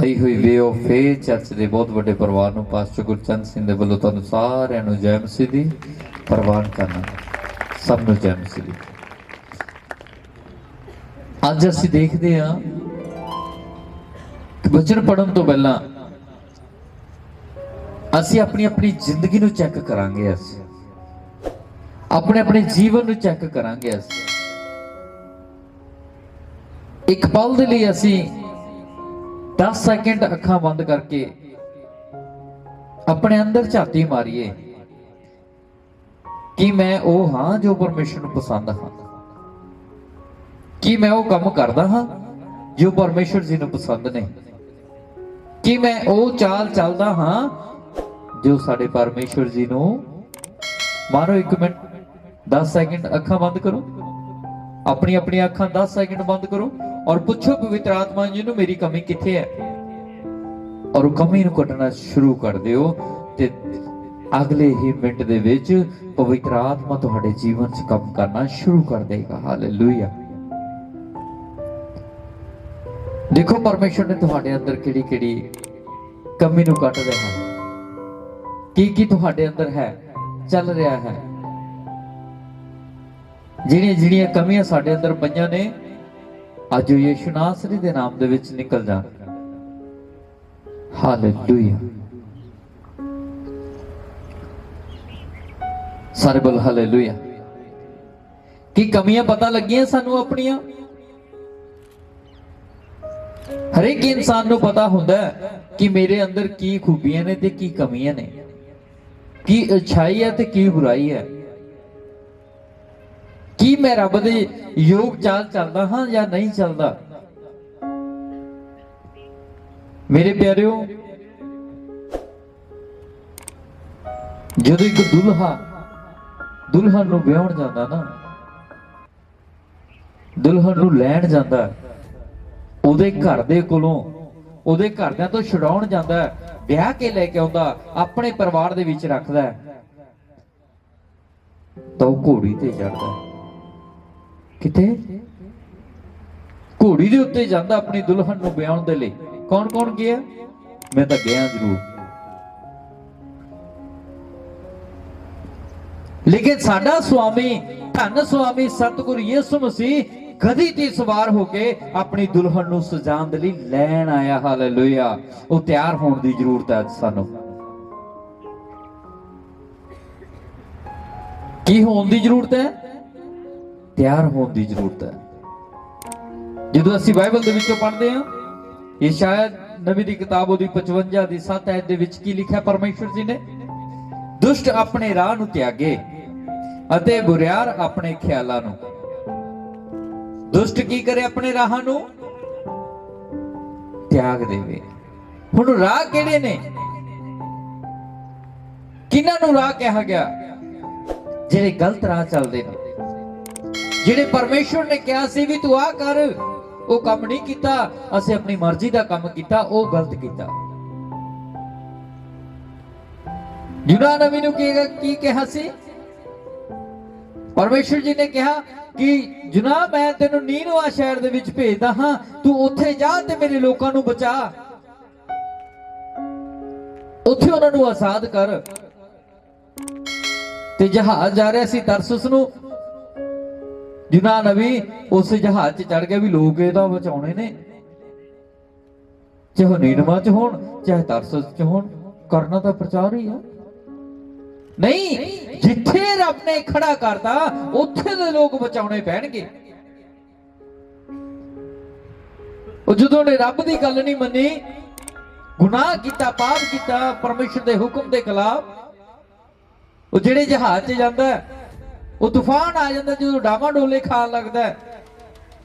आई हुई way of faith church के बहुत बड़े परिवार ਨੂੰ ਪਾਸਟਰ ਗੁਰਚੰਦ ਸਿੰਘ ਦੇ ਵੱਲੋਂ ਤੁਹਾਨੂੰ ਸਾਰਿਆਂ ਨੂੰ ਜੈ ਮਸੀਹ ਦੀ ਪ੍ਰਵਾਨ ਕਰਨਾ ਸਭ ਨੂੰ ਜੈ ਮਸੀਹ ਦੀ। ਅੱਜ ਅਸੀਂ ਦੇਖਦੇ ਹਾਂ ਕਿ ਵਚਨ ਪੜਨ ਤੋਂ ਪਹਿਲਾਂ ਅਸੀਂ ਆਪਣੀ ਆਪਣੀ ਜ਼ਿੰਦਗੀ ਨੂੰ ਚੈੱਕ ਕਰਾਂਗੇ, ਅਸੀਂ ਆਪਣੇ ਆਪਣੇ ਜੀਵਨ ਨੂੰ ਚੈੱਕ ਕਰਾਂਗੇ। ਅਸੀਂ ਇੱਕ ਪਲ ਦੇ ਲਈ ਅਸੀਂ 10 सेकंड अखा बंद करके अपने अंदर झाती मारिए कि मैं वो हाँ जो परमेश्वर नूं पसंद हाँ, कि मैं वो काम करदा हाँ जो परमेश्वर जी नूं पसंद ने, कि मैं वो चाल चलदा हाँ जो साडे परमेश्वर जी नूं। मारो एक मिनट 10 सेकंड अखा बंद करो, अपनी अपनी अखा 10 सेकंड बंद करो और पूछो पवित्र आत्मा जी नूं मेरी कमी किथे है, और कमी नूं कटना शुरू कर दिओ ते अगले ही मिनट दे विच पवित्र आत्मा तुहाडे जीवन च काम करना शुरू कर देगा। हालेलुया। देखो परमेश्वर ने तुहाडे अंदर किहड़ी-किहड़ी कमी नूं कट रहा है, की तुहाडे अंदर है चल रहा है। जिहड़ियां कमियां साडे अंदर पईयां ने आज यीशु नासरी दे नाम दे विच निकल जाण। हालेलुया। सारे बोल हालेलुया। की कमियां पता लगियां सानू अपनियां? हर एक इंसान नू पता हुंदा है कि मेरे अंदर की खूबियां ने ते की कमियां ने, की अच्छाई है ते की बुराई है, कि मैं रब दे योग चाल चलदा हाँ या नहीं चलदा। मेरे प्यारिओ, जदों एक दुल्हा दुल्हन नूं विआहण जांदा ना, दुल्हन नूं लैण जांदा, ओदे घर दे कोलों ओदे घरदिआं तों छुड़ाउण जांदा, विआह के लैके आउंदा, अपने परिवार दे विच रखदा, तां ओह घोड़ी ते चढ़दा। किथे? घोड़ी दे उत्ते जांदा अपनी दुल्हन नूं विआहण दे लई। कौन कौन गया? मैं तां गया जरूर, लेकिन साडा स्वामी धन स्वामी सतगुरु यीशु मसीह गधी ते सवार होके अपनी दुल्हन नूं सजाउण दे लई लैण आया। हालेलुया। वो तैयार होण दी जरूरत है। अज सानूं की होण दी जरूरत है? तैयार होने की जरूरत है। जो असी बाइबल दे विचों पढ़ते हैं, ये शायद नबी दी किताब ओदी 55 दी 7 आयत दे विच की लिखा? परमेश्वर जी ने दुष्ट अपने राह नूं त्यागे अते बुरियार अपने ख्यालां नूं। दुष्ट की करे? अपने राह नूं त्याग देवे। हुण राह किहड़े ने? किन्हां नूं राह कहा गया? जिहड़े गलत राह चलदे ने, जिहड़े परमेश्वर ने कहा सी भी तू आ कर, वो काम नहीं किया, असीं अपनी मर्जी का काम किया, वो गलत किया। यूनाह नबी नूं की कहा सी? परमेश्वर जी ने कहा कि यूनाह मैं तेनों नीनवा शहर दे विच भेजदा हां, तू उत्थे जा ते मेरे लोकां नूं बचा, उत्थे उन्हां नूं आजाद कर। ते जहाज जा रहा सी तरसुस नूं। यूनाह नबी उस जहाज च चढ़ गया भी लोग इहदा बचाउणे ने, चाहे नीनवा च होण चाहे तरसुस च होण, करना तो प्रचार ही है। नहीं, जिथे रब ने खड़ा करता उत्थे दे लोग बचाउणे पैणगे। जदों ने रब दी गल नहीं मन्नी, गुनाह किया, पाप किया परमेश्वर दे हुक्म दे खिलाफ, वो जिहड़े जहाज च जांदा वो तूफान आ जाता, जो डावा डोले खान लगता है,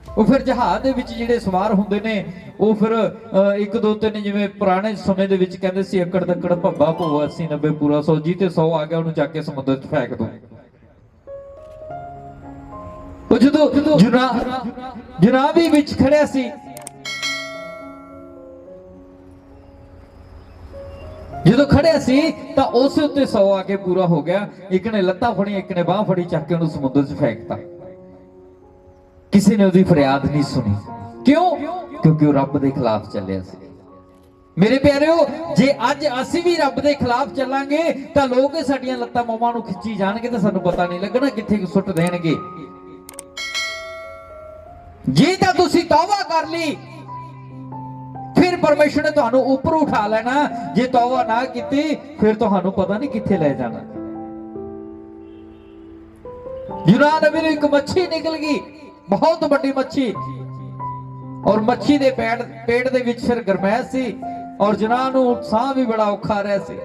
वो फिर जहाज दे विच जिहड़े सवार हुंदे ने वो फिर एक दो तीन जिवें पुराने समय दे विच कहंदे सी एकड़ दक्कड़ भब्बा भो 80 90 पूरा 100 जी ते 100 आ गया उहनूं चक के समुद्र च फेंक दो। वो जदों यूनाह भी विच खड़िया सी, जो खड़िया सी तो उस उत्ते 100 आके पूरा हो गया। एक ने लत्तां फड़ी, एक ने बांह फड़ी, चक के उन्हें समुद्र च फेंकता। किसी ने उसकी फरियाद नहीं सुनी। क्यों? क्योंकि वो रब के खिलाफ चलिया सी। मेरे प्यारिओ, जे अज असीं भी रब दे खिलाफ चलांगे तां लोग साडीआं लत्तां मोमां नूं खिच्ची जाणगे तां सानूं पता नहीं लगना कित्थे सुੱਟ देणगे। जे तां तुसीं तौबा कर ली फिर परमेश्वर ने तुहानूं उपर उठा लेना, जे तौबा ना कीती फिर तुहानूं पता नहीं कित्थे ले जाना। यूनाह नबी नूं एक मच्छी निकल गई, बहुत बड़ी मच्छी, और मच्छी दे पेट दे विच फिर गरमैश सी और यूनाह नूं साह भी बड़ा औखा रहा सी।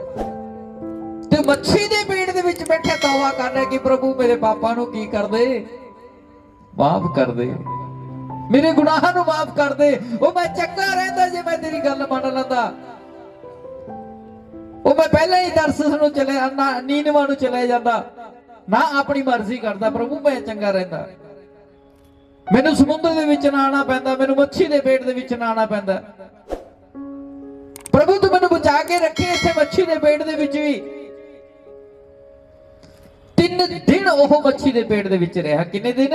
ते मच्छी दे पेट दे विच बैठे तौबा कर रहा कि प्रभु मेरे पापां नूं की कर दे, माफ कर दे, मेरे गुनाहां नूं माफ कर दे। ओ मैं चंगा रहिंदा जे मैं तेरी गल मन लैंदा, ओ मैं पहले ही दरस नूं चले नीनवा नूं चले जांदा, ना अपनी मर्जी करदा। प्रभु मैं चंगा रहिंदा, मैनूं समुद्र दे विच ना आना पैंदा, मैनूं मच्छी दे पेट दे विच ना आना पैंदा। प्रभु तू मैनूं बचा के रखे इत्थे मच्छी दे पेट दे विच भी। 3 दिन ओह मच्छी दे पेट दे विच रहा। किन्ने दिन?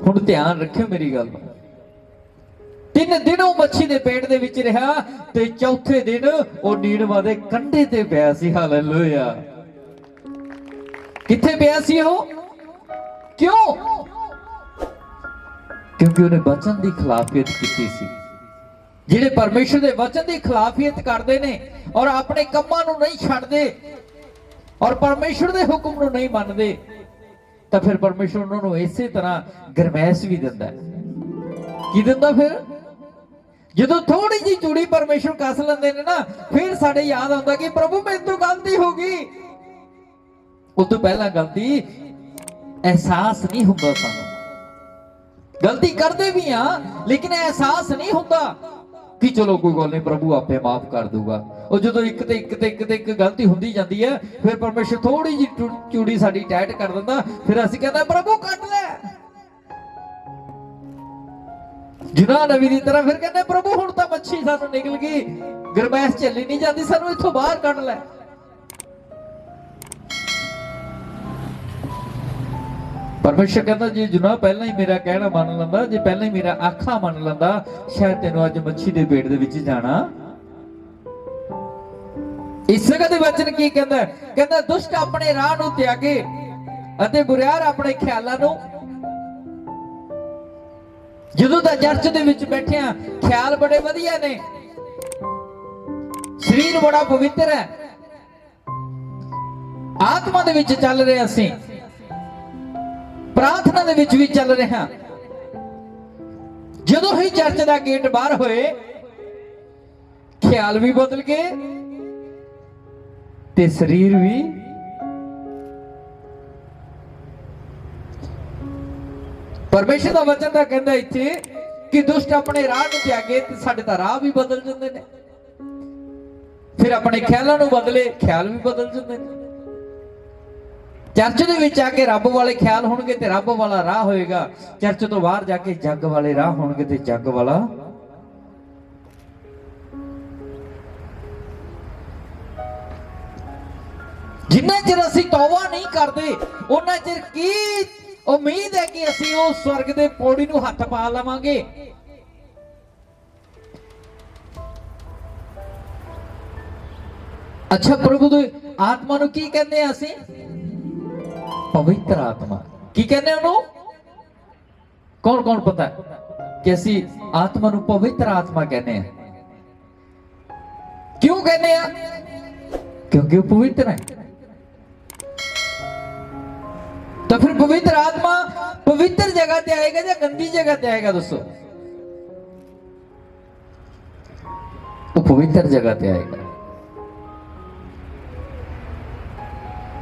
हुण ध्यान रखियो मेरी गल। 3 दिन वो मच्छी दे पेट दे विच रहा ते चौथे दिन वो नीनवा दे कंढे ते पिया सी। हालेलुया। किथे पिया सी वो? क्यों? क्योंकि उन्हें वचन की खिलाफियत की सी। जिहड़े परमेश्वर दे वचन की खिलाफियत करते ने और अपने कम्मां नूं नहीं छड्डदे और परमेश्वर दे हुक्म नूं नहीं मनदे तो फिर परमेश्वर उन्होंने इसे तरह गरमैश भी दिंदा है। की दिंदा? फिर जो थोड़ी जी चूड़ी परमेश्वर कस लेंदे ने ना, फिर साडे याद आउंदा कि प्रभु मेरे तो गलती हो गई। उस तो पहला गलती एहसास नहीं हुंदा, सानू गलती करते भी हाँ लेकिन एहसास नहीं हुंदा कि चलो कोई गल नहीं प्रभु आपे माफ कर दूगा। और जो एक गलती हुंदी जाती है फिर परमेश्वर थोड़ी जी चूड़ी साडी टाइट कर दिंदा, फिर असीं कहंदे प्रभु कट ले। यूनाह नबी दी तरह फिर कहंदे प्रभु हुण तां मच्छी सानू निकल गई, गरमैश झल्ली नहीं जाती, सानू इत्थों बाहर कढ ले। परमेश्वर कहता जे यूनाह पहला ही मेरा कहना मान लैंदा, जे पहला ही मेरा आखा मान लैंदा, शायद तेनों अज मच्छी दे पेट दे विच जाना। इस जगह दे वचन की कहंदा? कहंदा दुष्ट अपने राह नूं त्यागे अते बुरियार अपने ख्यालां नूं। जदों दा चर्च दे विच बैठे आ, ख्याल बड़े वधिया ने, शरीर बड़ा पवित्र है, आत्मा दे विच चल रहे असीं, प्रार्थना दे विच भी चल रहे हैं। जदों ही चर्च दा गेट बाहर होए ख्याल भी बदल गए ते शरीर भी। परमेश्वर दा वचन दा कहंदा इत्थे कि दुष्ट अपने राह नूं त्यागे ते साडे तां राह भी बदल जांदे ने, फिर अपने ख्यालां नूं बदले ख्याल भी बदल जांदे ने। चर्च दे विच आके रब वाले ख्याल होणगे ते रब वाला राह होएगा, चर्च तो बाहर जाके जग वाले राह होणगे ते जग वाला। जिन्ना चिर असीं तौबा नहीं करते उन्ना चिर की उम्मीद है कि असीं उस स्वर्ग दे पौड़ी नूं हत्थ पा लवांगे। अच्छा प्रभु दे आत्मा नूं की कहंदे आ असीं? पवित्र आत्मा। की कहने उन्हों? कौन कौन पता है कि असी आत्मा नूं पवित्र आत्मा कहने हैं? क्यों कहने हैं? क्योंकि वो पवित्र है। तो फिर पवित्र आत्मा पवित्र जगह ते आएगा या गंदी जगह ते आएगा? दोस्तों वो पवित्र जगह ते आएगा।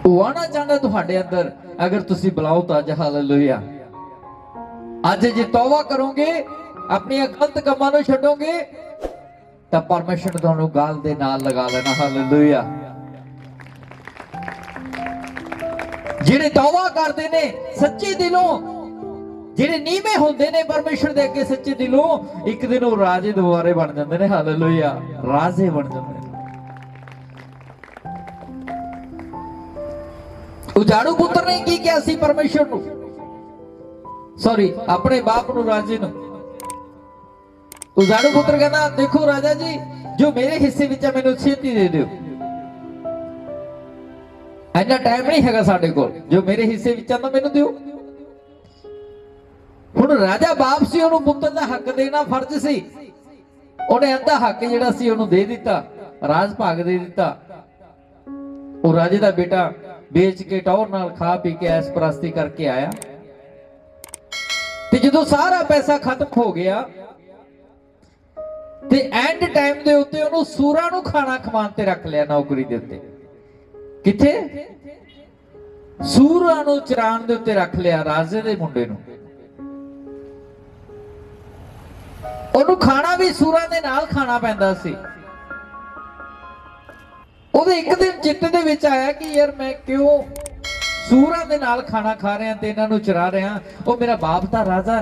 वो आना चाहता तुहाडे अंदर अगर तुसी बुलाओ तो अज। हालेलुया। अज जे तौबा करोगे अपनी गलत कामां नूं छड्डोगे तो परमेश्वर ने तुहानूं गाल दे नाल लगा लेना। हालेलुया। जिहड़े तौबा करदे ने सच्चे दिलों, जिहड़े नीवे हुंदे ने परमेश्वर दे अगे सच्चे दिलों, एक दिन वो राजे दुआरे बन जांदे ने। हालेलुया। राजे बन जांदे ने। उजाड़ू पुत्र ने की क्या सी परमेश्वर नूं, सॉरी अपने बाप नूं राजे नूं, उजाड़ू पुत्र कहना देखो राजा जी जो मेरे हिस्से विच है मैनूं छेती दे दिओ, इन्ना टाइम नहीं हैगा साडे कोल, जो मेरे हिस्से विच आंदा मैनूं दिओ। हुण राजा बाप सी, उहनूं पुत्र दा हक देना फर्ज सी, उहने अद्धा हक जिहड़ा सी उहनूं दे दिता, राज भाग दे दिता। ਉਹ ਰਾਜੇ ਦਾ बेटा बेच के टौर नाल खा पी के ऐश प्रस्ती करके आया ते जदों सारा पैसा खत्म हो गया ते एंड टाइम दे उत्ते उहनूं सूरां नूं खाना खवाण ते रख लिया नौकरी दे उत्ते। किथे? सूरां नूं चराण दे उत्ते रख लिया राजे दे मुंडे नूं। ਉਹਨੂੰ ਖਾਣਾ ਵੀ ਸੂਰਾਂ ਦੇ ਨਾਲ ਖਾਣਾ ਪੈਂਦਾ ਸੀ। ਉਹਦੇ ਇੱਕ ਦਿਨ ਚਿੱਤ ਦੇ ਵਿੱਚ ਆਇਆ ਕਿ ਯਾਰ ਮੈਂ ਕਿਉਂ ਸੂਰਾਂ ਦੇ ਨਾਲ ਖਾਣਾ ਖਾ ਰਿਹਾ ਤੇ ਇਹਨਾਂ ਨੂੰ ਚਰਾ ਰਿਹਾ। ਉਹ ਮੇਰਾ ਬਾਪ ਤਾਂ ਰਾਜਾ,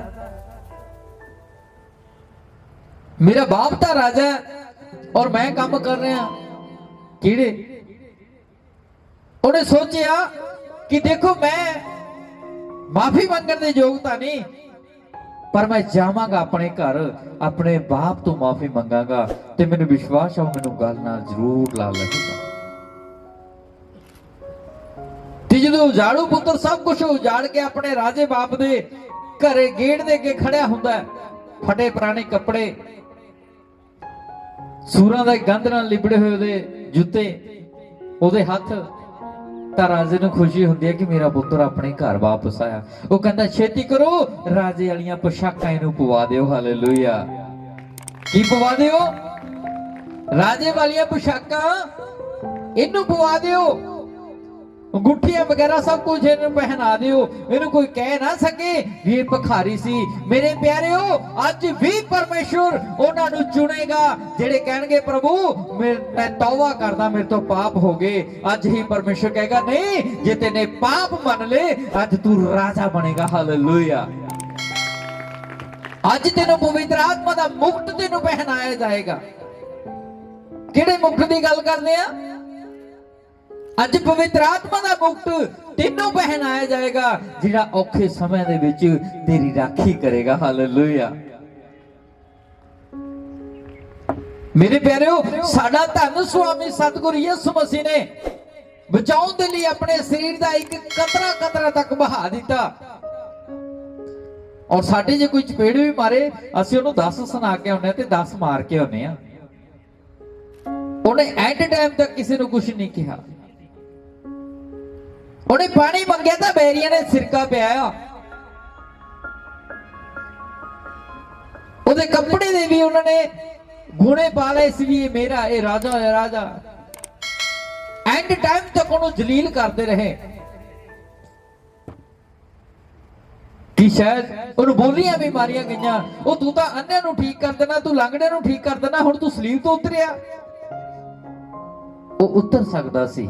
ਮੇਰਾ ਬਾਪ ਤਾਂ ਰਾਜਾ ਔਰ ਮੈਂ ਕੰਮ ਕਰ ਰਿਹਾ ਕਿਹੜੇ। ਉਹਨੇ ਸੋਚਿਆ ਕਿ ਦੇਖੋ मैं माफी ਮੰਗਣ ਦੇ ਯੋਗ ਤਾਂ ਨਹੀਂ, पर मैं जावांगा अपने घर अपने बाप तो माफी मंगांगा ते मैनूं विश्वास है मैनूं गल नाल जरूर ला लगेगा। ते जदों उजाड़ू पुत्र सब कुछ उजाड़ के अपने राजे बाप दे घरे गेट दे अगे खड़िया हुंदा है, फटे पुराने कपड़े, सूरां दा गंद नाल लिबड़े होए ओहदे जूते, ओहदे हत्थ, ਤਾਂ ਰਾਜੇ ਨੂੰ ਖੁਸ਼ੀ ਹੁੰਦੀ ਹੈ ਕਿ ਮੇਰਾ ਪੁੱਤਰ ਆਪਣੇ ਘਰ ਵਾਪਸ ਆਇਆ। ਉਹ ਕਹਿੰਦਾ ਛੇਤੀ ਕਰੋ ਰਾਜੇ ਵਾਲੀਆਂ ਪੋਸ਼ਾਕਾਂ ਇਹਨੂੰ ਪਵਾ ਦਿਓ। ਹਾਲੇਲੂਇਆ। ਕੀ ਪਵਾ ਦਿਓ? ਰਾਜੇ ਵਾਲੀਆਂ ਪੋਸ਼ਾਕਾਂ ਇਹਨੂੰ ਪਵਾ ਦਿਓ, अंगूठियां वगैरह सब कुछ इन्हें पहना दियो, इन्हें कोई कह ना सके भी ये भखारी सी। मेरे प्यारेओ अज भी परमेश्वर उन्हां नूं चुनेगा जेड़े कहणगे प्रभु मैं तौबा करदा मेरे तो पाप हो गए। अज ही परमेश्वर कहेगा नहीं जे तेने पाप मन ले अज तू राजा बनेगा। हालेलुया। अज तेनों पवित्र आत्मा दा मुकुट तेनों पहनाया जाएगा। किहड़े मुकुट दी गल करदे आ? अज पवित्र आत्मा दा मुकुट तेनों पहनाया जाएगा जिहड़ा औखे समय दे विच तेरी राखी करेगा। हालेलुया। मेरे प्यारेओ साडा धन स्वामी सतगुरु यीशु मसीह ने बचाउण दे लई अपने शरीर दा एक कतरा कतरा तक बहा दिता और साडे जे कोई चपेड़ भी मारे असीं ओहनूं 10 सुना के आउने ते 10 मार के आउने आ। उहने एट टाइम तक किसी नूं कुछ नहीं कहा। उन्हें पानी मंगया था बैरिया ने सिरका पियाया। उहदे कपड़े दे भी उन्होंने गुणे पा लए सी भी मेरा ये राजा है राजा। एंड टाइम तक उन्होंने जलील करते रहे कि शायद उन्होंने बोलियां भी मारिया गईयां। ओ तू तां अन्ने नूं ठीक कर देना, तू लंगड़े नूं ठीक कर देना, हुण तू सलीब तो उतरिया। वो उतर सकदा सी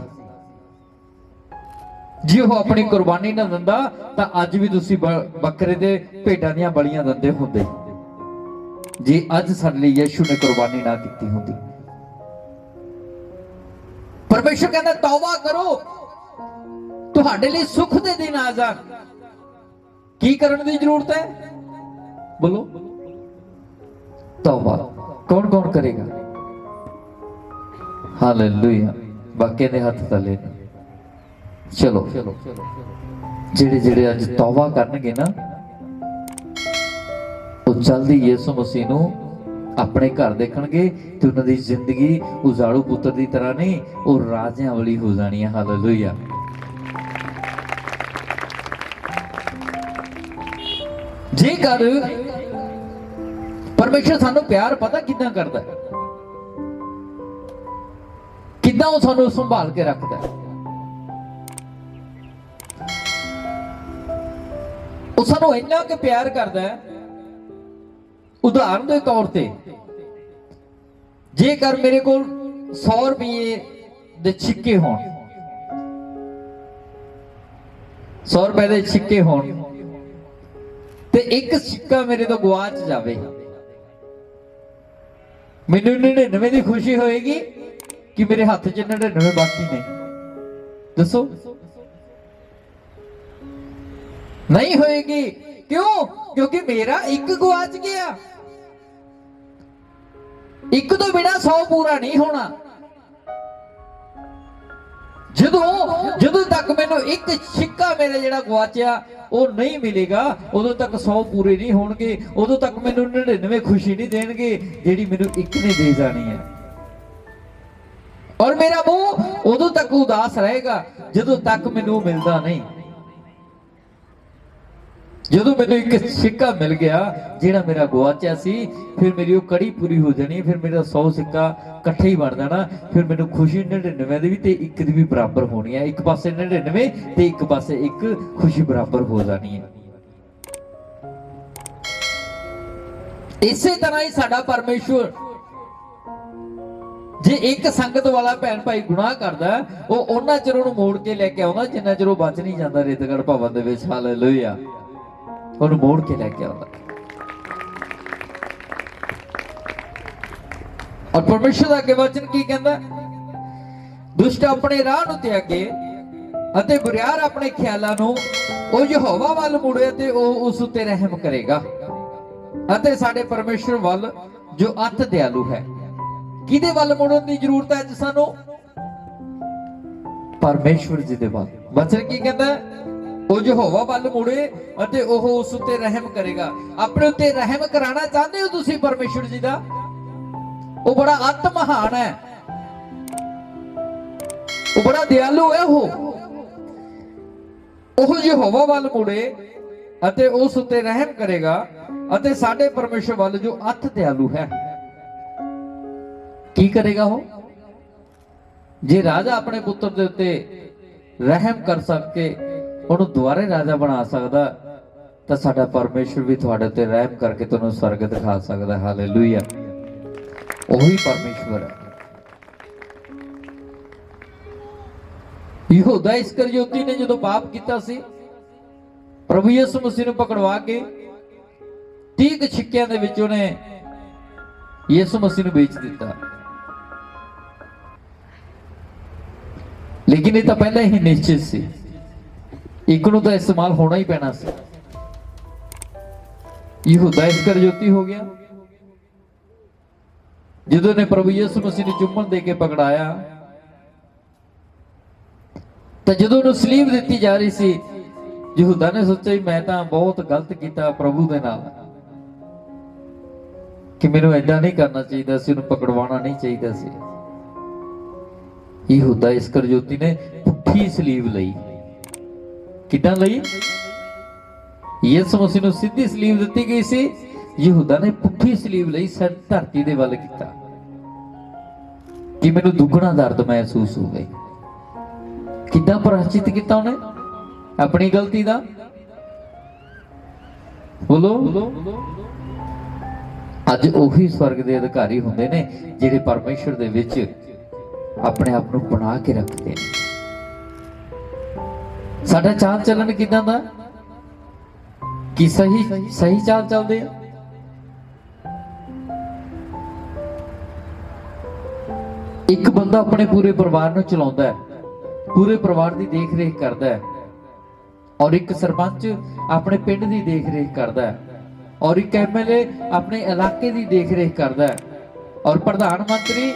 जे वो अपनी कुर्बानी ना दिंदा तां अज भी तुसीं बकरे दे भेडां दीयां बलियां दिंदे हुंदे जे अज साडे लई यीशु ने कुर्बानी ना कीती हुंदी। परमेश्वर कहंदा तौबा करो तुहाडे लई सुख दे दिन आ जाण। की करन दी जरूरत है? बोलो तौबा। कौन कौन करेगा? हालेलुया। बाकी दे हत्थ थल्ले चलो जेड़े जेड़े अज तौबा करनगे ना वो जल्दी यीशु मसीह नूं अपने घर देखणगे ते उन्हां दी जिंदगी उजाड़ू पुत्र दी तरह नहीं वो राजियां वाली हो जानी है। हालेलुया। जेकर परमेश्वर सानू प्यार पता किदां करदा है, किदां वो सानू संभाल के रखदा है। ਉਹ ਸਾਨੂੰ ਇੰਨਾ ਕਿ ਪਿਆਰ ਕਰਦਾ ਹੈ। ਉਦਾਹਰਨ ਦੇ ਤੌਰ ਤੇ ਜੇਕਰ ਮੇਰੇ ਕੋਲ 100 ਰੁਪਏ ਦੇ ਸਿੱਕੇ ਹੋਣ, 100 ਰੁਪਏ ਦੇ ਸਿੱਕੇ ਹੋਣ ਤੇ ਇੱਕ ਸਿੱਕਾ ਮੇਰੇ ਤੋਂ ਗਵਾਚ ਜਾਵੇ, ਮੈਨੂੰ 99 ਦੀ ਖੁਸ਼ੀ ਹੋਏਗੀ ਕਿ ਮੇਰੇ ਹੱਥ 'ਚ 99 ਬਾਕੀ ਨੇ? ਦੱਸੋ नहीं होएगी। क्यों? क्योंकि मेरा एक गवाच गया। ਇੱਕ ਤੋਂ ਬਿਨਾ 100 ਪੂਰਾ ਨਹੀਂ ਹੋਣਾ। ਜਦੋਂ ਤੱਕ ਮੈਨੂੰ ਇੱਕ ਸਿੱਕਾ ਮੇਰੇ ਜਿਹੜਾ ਗਵਾਚਿਆ ਉਹ ਨਹੀਂ ਮਿਲੇਗਾ, ਉਦੋਂ ਤੱਕ 100 ਪੂਰੇ ਨਹੀਂ ਹੋਣਗੇ। ਉਦੋਂ ਤੱਕ ਮੈਨੂੰ 99 ਖੁਸ਼ੀ ਨਹੀਂ ਦੇਣਗੇ ਜਿਹੜੀ ਮੈਨੂੰ ਇੱਕ ਨੇ ਦੇ ਜਾਣੀ ਹੈ। ਔਰ ਮੇਰਾ ਮੂੰਹ ਉਦੋਂ ਤੱਕ ਉਦਾਸ ਰਹੇਗਾ ਜਦੋਂ ਤੱਕ ਮੈਨੂੰ ਮਿਲਦਾ ਨਹੀਂ। ਜਦੋਂ ਮੈਨੂੰ ਇੱਕ ਸਿੱਕਾ ਮਿਲ ਗਿਆ ਜਿਹੜਾ ਮੇਰਾ ਗਵਾਚਿਆ ਸੀ, ਫਿਰ ਮੇਰੀ ਉਹ ਕੜੀ ਪੂਰੀ ਹੋ ਜਾਣੀ। ਫਿਰ ਮੇਰਾ 100 ਸਿੱਕਾ ਇਕੱਠਾ ਹੀ ਬਣ ਜਾਣਾ। ਫਿਰ ਮੈਨੂੰ ਖੁਸ਼ੀ 99 ਦੀ ਵੀ ਤੇ ਇੱਕ ਦੀ ਵੀ ਬਰਾਬਰ ਹੋਣੀ ਹੈ। ਇੱਕ ਪਾਸੇ 99 ਤੇ ਇੱਕ ਪਾਸੇ ਇੱਕ ਖੁਸ਼ੀ ਬਰਾਬਰ ਹੋ ਜਾਣੀ ਹੈ। ਇਸੇ ਤਰ੍ਹਾਂ ਹੀ ਸਾਡਾ ਪਰਮੇਸ਼ਵਰ, ਜੇ ਇੱਕ ਸੰਗਤ ਵਾਲਾ ਭੈਣ ਭਾਈ ਗੁਨਾਹ ਕਰਦਾ, ਉਹ ਉਹਨਾਂ ਚਿਰ ਉਹਨੂੰ ਮੋੜ ਕੇ ਲੈ ਕੇ ਆਉਂਦਾ ਜਿੰਨਾ ਚਿਰ ਉਹ ਬਚ ਨਹੀਂ ਜਾਂਦਾ ਰੇਤਗੜ੍ਹ ਭਵਨ ਦੇ ਵਿੱਚ। ਹਾਲੇਲੂਇਆ। ਉਹਨੂੰ ਮੋੜ ਕੇ ਲੈ ਕੇ ਆਉਂਦਾ। ਔਰ ਪਰਮੇਸ਼ਰ ਦਾ ਅੱਗੇ ਵਚਨ ਕੀ ਕਹਿੰਦਾ? ਦੁਸ਼ਟ ਆਪਣੇ ਰਾਹ ਨੂੰ ਤਿਆਗੇ ਅਤੇ ਬੁਰਿਆਰ ਆਪਣੇ ਖਿਆਲਾਂ ਨੂੰ, ਉਹ ਯਹੋਵਾ ਵੱਲ ਮੁੜੇ ਤੇ ਉਹ ਉਸ ਉੱਤੇ ਰਹਿਮ ਕਰੇਗਾ। ਅਤੇ ਸਾਡੇ ਪਰਮੇਸ਼ਰ ਵੱਲ ਜੋ ਅਤ ਦਿਆਲੂ ਹੈ। ਕਿਹਦੇ ਵੱਲ ਮੁੜਨ ਦੀ ਜ਼ਰੂਰਤ ਹੈ ਅੱਜ ਸਾਨੂੰ? ਪਰਮੇਸ਼ਵਰ ਜੀ ਦੇ ਵੱਲ। ਵਚਨ ਕੀ ਕਹਿੰਦਾ? ਉਹ ਯਹੋਵਾ ਵੱਲ ਮੁੜੇ ਅਤੇ ਉਹ ਉਸ ਉੱਤੇ ਰਹਿਮ ਕਰੇਗਾ। ਆਪਣੇ ਉੱਤੇ ਰਹਿਮ ਕਰਾਣਾ ਚਾਹੁੰਦੇ ਹੋ ਤੁਸੀਂ ਪਰਮੇਸ਼ਵਰ ਜੀ ਦਾ? ਉਹ ਬੜਾ ਅਤ ਮਹਾਨ ਹੈ, ਉਹ ਬੜਾ ਦਿਆਲੂ ਹੈ। ਉਹ ਯਹੋਵਾ ਵੱਲ ਮੁੜੇ ਅਤੇ ਉਸ ਉੱਤੇ ਰਹਿਮ ਕਰੇਗਾ ਅਤੇ ਸਾਡੇ ਪਰਮੇਸ਼ਰ ਵੱਲ ਜੋ ਅਤ ਦਿਆਲੂ ਹੈ। ਕੀ ਕਰੇਗਾ ਉਹ? ਜੇ ਰਾਜਾ ਆਪਣੇ ਪੁੱਤਰ ਦੇ ਉੱਤੇ ਰਹਿਮ ਕਰ ਸਕੇ, ਉਹਨੂੰ ਦੁਬਾਰੇ ਰਾਜਾ ਬਣਾ ਸਕਦਾ, ਤਾਂ ਸਾਡਾ ਪਰਮੇਸ਼ਰ ਵੀ ਤੁਹਾਡੇ ਉੱਤੇ ਰਹਿਮ ਕਰਕੇ ਤੁਹਾਨੂੰ ਸਵਰਗ ਦਿਖਾ ਸਕਦਾ। ਹਾਲੇਲੂਇਆ। ਉਹੀ ਪਰਮੇਸ਼ਵਰ ਹੈ। ਯਹੂਦਾ ਇਸਕਰਿਓਤੀ ਨੇ ਜਦੋਂ ਪਾਪ ਕੀਤਾ ਸੀ, ਪ੍ਰਭੂ ਯਿਸੂ ਮਸੀਹ ਨੂੰ ਪਕੜਵਾ ਕੇ 30 ਛਿੱਕਿਆਂ ਦੇ ਵਿੱਚ ਉਹਨੇ ਯਿਸੂ ਮਸੀਹ ਨੂੰ ਵੇਚ ਦਿੱਤਾ। ਲੇਕਿਨ ਇਹ ਤਾਂ ਪਹਿਲਾਂ ਹੀ ਨਿਸ਼ਚਿਤ ਸੀ, ਇੱਕ ਨੂੰ ਤਾਂ ਇਸਤੇਮਾਲ ਹੋਣਾ ਹੀ ਪੈਣਾ ਸੀ। ਯਹੂਦਾ ਇਸਕਰਿਓਤੀ ਹੋ ਗਿਆ। ਜਦੋਂ ਨੇ ਪ੍ਰਭੂ ਯਿਸੂ ਮਸੀਹ ਨੂੰ ਚੁੰਮਣ ਦੇ ਕੇ ਪਕੜਾਇਆ, ਤਾਂ ਜਦੋਂ ਉਹਨੂੰ ਸਲੀਬ ਦਿੱਤੀ ਜਾ ਰਹੀ ਸੀ, ਯਹੂਦਾ ਨੇ ਸੋਚਿਆ ਮੈਂ ਤਾਂ ਬਹੁਤ ਗਲਤ ਕੀਤਾ ਪ੍ਰਭੂ ਦੇ ਨਾਲ, ਕਿ ਮੈਨੂੰ ਏਦਾਂ ਨਹੀਂ ਕਰਨਾ ਚਾਹੀਦਾ ਸੀ, ਉਹਨੂੰ ਪਕੜਵਾਉਣਾ ਨਹੀਂ ਚਾਹੀਦਾ ਸੀ। ਯਹੂਦਾ ਇਸਕਰਿਓਤੀ ਨੇ ਪੁੱਠੀ ਸਲੀਬ ਲਈ। ਕਿੱਦਾਂ ਲਈ? ਯਿਸੂ ਮਸੀਹ ਨੂੰ ਸਿੱਧੀ ਸਲੀਬ ਦਿੱਤੀ ਗਈ ਸੀ, ਯਹੂਦਾ ਨੇ ਪੁੱਠੀ ਸਲੀਬ ਲਈ। ਸਿਰ ਧਰਤੀ ਦੇ ਵੱਲ ਕੀਤਾ ਕਿ ਮੈਨੂੰ ਦੁੱਗਣਾ ਦਰਦ ਮਹਿਸੂਸ ਹੋਵੇ। ਕਿੱਦਾਂ ਪ੍ਰਾਸ਼ਚਿਤ ਕੀਤਾ ਉਹਨੇ ਆਪਣੀ ਗਲਤੀ ਦਾ? ਬੋਲੋ। ਅੱਜ ਉਹੀ ਸਵਰਗ ਦੇ ਅਧਿਕਾਰੀ ਹੁੰਦੇ ਨੇ ਜਿਹੜੇ ਪਰਮੇਸ਼ਰ ਦੇ ਵਿੱਚ ਆਪਣੇ ਆਪ ਨੂੰ ਬਣਾ ਕੇ ਰੱਖਦੇ ਨੇ। ਸਾਡਾ ਚਾਲ ਚੱਲਣ ਕਿਦਾਂ ਦਾ? ਕਿ ਸਹੀ ਚਾਲ ਚੱਲਦੇ ਆ? ਇੱਕ ਬੰਦਾ ਆਪਣੇ ਪੂਰੇ ਪਰਿਵਾਰ ਨੂੰ ਚਲਾਉਂਦਾ ਹੈ, ਪੂਰੇ ਪਰਿਵਾਰ ਦੀ ਦੇਖ ਰੇਖ ਕਰਦਾ ਹੈ, ਔਰ ਇੱਕ ਸਰਪੰਚ ਆਪਣੇ ਪਿੰਡ ਦੀ ਦੇਖ ਰੇਖ ਕਰਦਾ ਹੈ, ਔਰ ਇੱਕ ਐਮਐਲਏ ਆਪਣੇ ਇਲਾਕੇ ਦੀ ਦੇਖ ਰੇਖ ਕਰਦਾ ਹੈ, ਔਰ ਪ੍ਰਧਾਨ ਮੰਤਰੀ